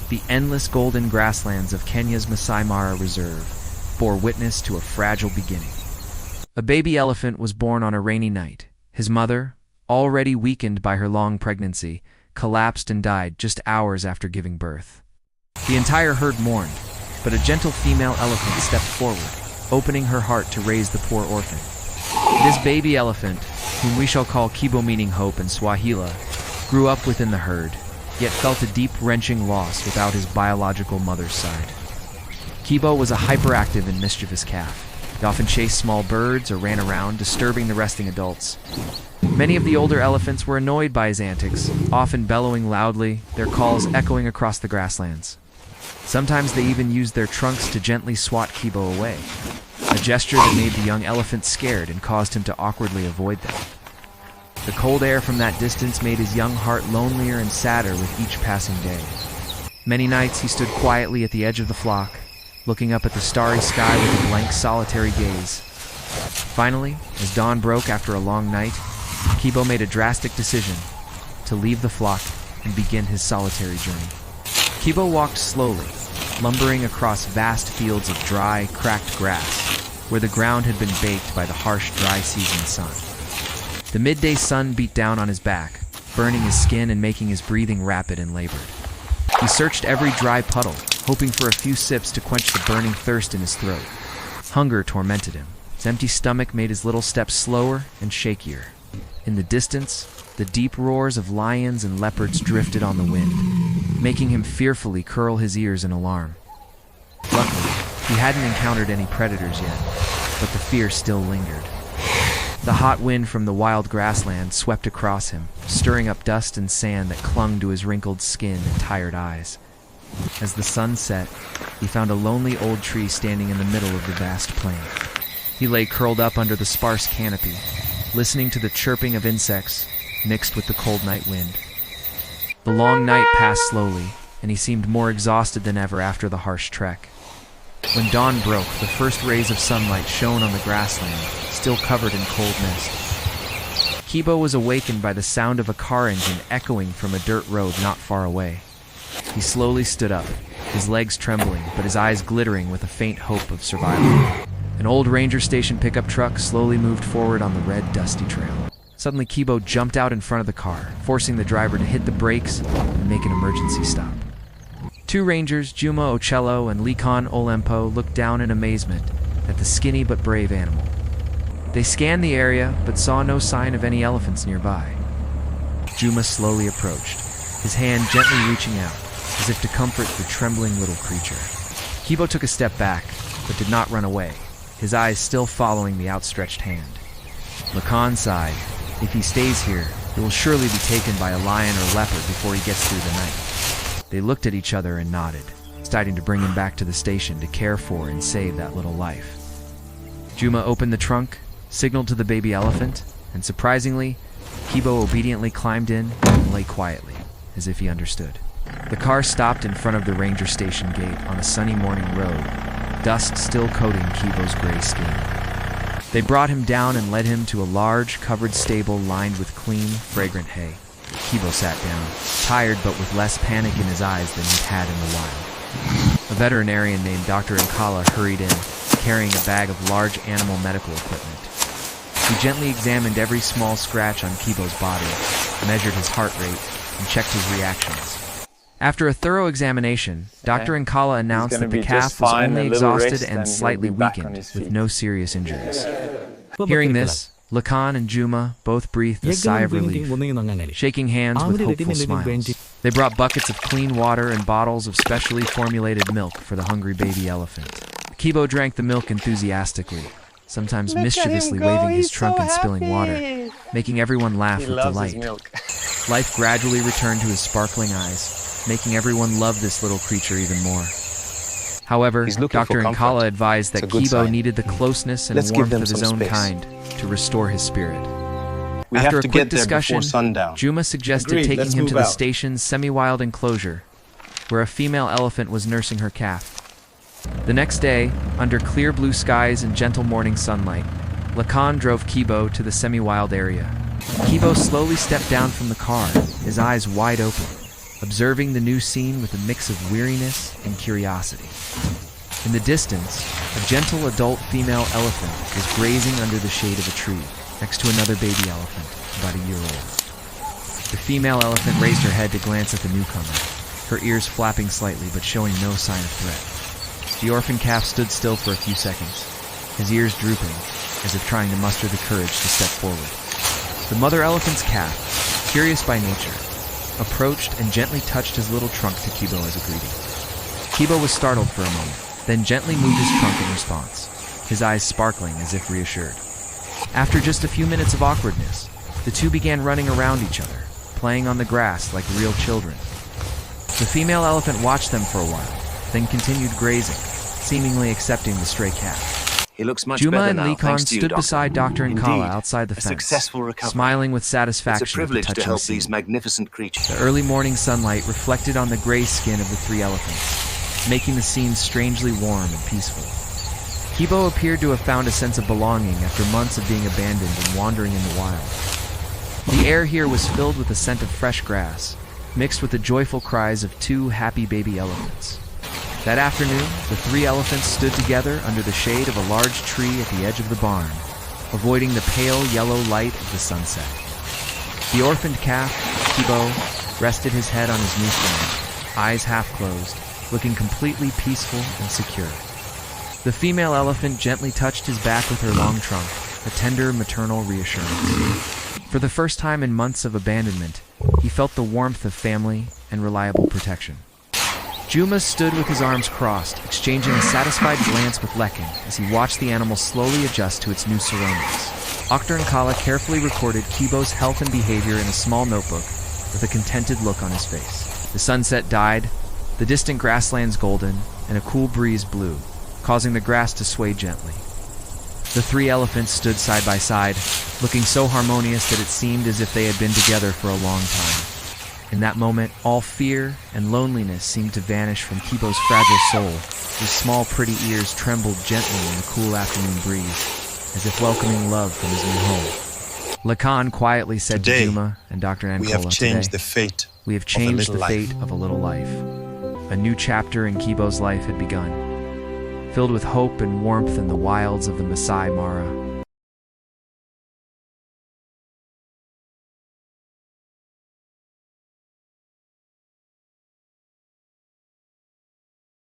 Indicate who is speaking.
Speaker 1: the endless golden grasslands of Kenya's Masai Mara Reserve bore witness to a fragile beginning. A baby elephant was born on a rainy night. His mother, already weakened by her long pregnancy, collapsed and died just hours after giving birth. The entire herd mourned, but a gentle female elephant stepped forward, opening her heart to raise the poor orphan. This baby elephant, whom we shall call Kibo, meaning hope in Swahili, grew up within the herd, yet felt a deep, wrenching loss without his biological mother's side. Kibo was a hyperactive and mischievous calf. He often chased small birds or ran around, disturbing the resting adults. Many of the older elephants were annoyed by his antics, often bellowing loudly, their calls echoing across the grasslands. Sometimes they even used their trunks to gently swat Kibo away, a gesture that made the young elephant scared and caused him to awkwardly avoid them. The cold air from that distance made his young heart lonelier and sadder with each passing day. Many nights he stood quietly at the edge of the flock, looking up at the starry sky with a blank, solitary gaze. Finally, as dawn broke after a long night, Kibo made a drastic decision to leave the flock and begin his solitary journey. Kibo walked slowly, lumbering across vast fields of dry, cracked grass, where the ground had been baked by the harsh, dry season sun. The midday sun beat down on his back, burning his skin and making his breathing rapid and labored. He searched every dry puddle, hoping for a few sips to quench the burning thirst in his throat. Hunger tormented him. His empty stomach made his little steps slower and shakier. In the distance, the deep roars of lions and leopards drifted on the wind, making him fearfully curl his ears in alarm. Luckily, he hadn't encountered any predators yet, but the fear still lingered. The hot wind from the wild grassland swept across him, stirring up dust and sand that clung to his wrinkled skin and tired eyes. As the sun set, he found a lonely old tree standing in the middle of the vast plain. He lay curled up under the sparse canopy, listening to the chirping of insects mixed with the cold night wind. The long night passed slowly, and he seemed more exhausted than ever after the harsh trek. When dawn broke, the first rays of sunlight shone on the grassland, still covered in cold mist. Kibo was awakened by the sound of a car engine echoing from a dirt road not far away. He slowly stood up, his legs trembling, but his eyes glittering with a faint hope of survival. An old ranger station pickup truck slowly moved forward on the red, dusty trail. Suddenly, Kibo jumped out in front of the car, forcing the driver to hit the brakes and make an emergency stop. Two rangers, Juma Ocello and Likan Olempo, looked down in amazement at the skinny but brave animal. They scanned the area, but saw no sign of any elephants nearby. Juma slowly approached, his hand gently reaching out, as if to comfort the trembling little creature. Kibo took a step back, but did not run away, his eyes still following the outstretched hand. Lacan sighed. If he stays here, he will surely be taken by a lion or leopard before he gets through the night. They looked at each other and nodded, deciding to bring him back to the station to care for and save that little life. Juma opened the trunk, signaled to the baby elephant, and surprisingly, Kibo obediently climbed in and lay quietly, as if he understood. The car stopped in front of the ranger station gate on a sunny morning road, dust still coating Kibo's gray skin. They brought him down and led him to a large, covered stable lined with clean, fragrant hay. Kibo sat down, tired but with less panic in his eyes than he'd had in the wild. A veterinarian named Dr. Nkala hurried in, carrying a bag of large animal medical equipment. He gently examined every small scratch on Kibo's body, measured his heart rate, and checked his reactions. After a thorough examination, Dr. Nkala announced that the calf was only exhausted and slightly weakened, with no serious injuries. Hearing this, Lakan and Juma both breathed a sigh of relief, shaking hands with hopeful smiles. They brought buckets of clean water and bottles of specially formulated milk for the hungry baby elephant. Kibo drank the milk enthusiastically, sometimes mischievously waving his trunk and spilling water, making everyone laugh with delight. Life gradually returned to his sparkling eyes, making everyone love this little creature even more. However, Dr. Nkala advised that Kibo needed the closeness and warmth of his own kind to restore his spirit. After a quick discussion, Juma suggested taking him to the station's semi-wild enclosure, where a female elephant was nursing her calf. The next day, under clear blue skies and gentle morning sunlight, Lakan drove Kibo to the semi-wild area. Kibo slowly stepped down from the car, his eyes wide open. observing the new scene with a mix of weariness and curiosity. In the distance, a gentle adult female elephant was grazing under the shade of a tree, next to another baby elephant, about a year old. The female elephant raised her head to glance at the newcomer, her ears flapping slightly but showing no sign of threat. The orphan calf stood still for a few seconds, his ears drooping, as if trying to muster the courage to step forward. The mother elephant's calf, curious by nature, approached and gently touched his little trunk to Kibo as a greeting. Kibo was startled for a moment, then gently moved his trunk in response, his eyes sparkling as if reassured. After just a few minutes of awkwardness, the two began running around each other, playing on the grass like real children. The female elephant watched them for a while, then continued grazing, seemingly accepting the stray calf.
Speaker 2: He looks much
Speaker 1: Juma
Speaker 2: better
Speaker 1: and
Speaker 2: now,
Speaker 1: Likan
Speaker 2: thanks to you,
Speaker 1: stood
Speaker 2: Doctor.
Speaker 1: beside Dr.
Speaker 2: Indeed,
Speaker 1: Nkala outside the
Speaker 2: a
Speaker 1: fence,
Speaker 2: successful recovery.
Speaker 1: smiling with
Speaker 2: It's a
Speaker 1: satisfaction at the
Speaker 2: privilege to
Speaker 1: touching
Speaker 2: help
Speaker 1: scene.
Speaker 2: these magnificent creatures.
Speaker 1: The early morning sunlight reflected on the gray skin of the three elephants, making the scene strangely warm and peaceful. Kibo appeared to have found a sense of belonging after months of being abandoned and wandering in the wild. The air here was filled with the scent of fresh grass, mixed with the joyful cries of two happy baby elephants. That afternoon, the three elephants stood together under the shade of a large tree at the edge of the barn, avoiding the pale yellow light of the sunset. The orphaned calf, Kibo, rested his head on his new friend, eyes half closed, looking completely peaceful and secure. The female elephant gently touched his back with her long trunk, a tender maternal reassurance. For the first time in months of abandonment, he felt the warmth of family and reliable protection. Juma stood with his arms crossed, exchanging a satisfied glance with Lekin as he watched the animal slowly adjust to its new surroundings. Dr. Nkala carefully recorded Kibo's health and behavior in a small notebook with a contented look on his face. The sunset died, the distant grasslands golden, and a cool breeze blew, causing the grass to sway gently. The three elephants stood side by side, looking so harmonious that it seemed as if they had been together for a long time. In that moment, all fear and loneliness seemed to vanish from Kibo's fragile soul. His small, pretty ears trembled gently in the cool afternoon breeze, as if welcoming love from his new home. Lacan quietly said
Speaker 3: Today,
Speaker 1: to Juma and Dr. Ankola,
Speaker 3: we have changed the fate
Speaker 1: we have
Speaker 3: of a
Speaker 1: changed
Speaker 3: little
Speaker 1: the fate
Speaker 3: life.
Speaker 1: of a little life. A new chapter in Kibo's life had begun, filled with hope and warmth in the wilds of the Masai Mara.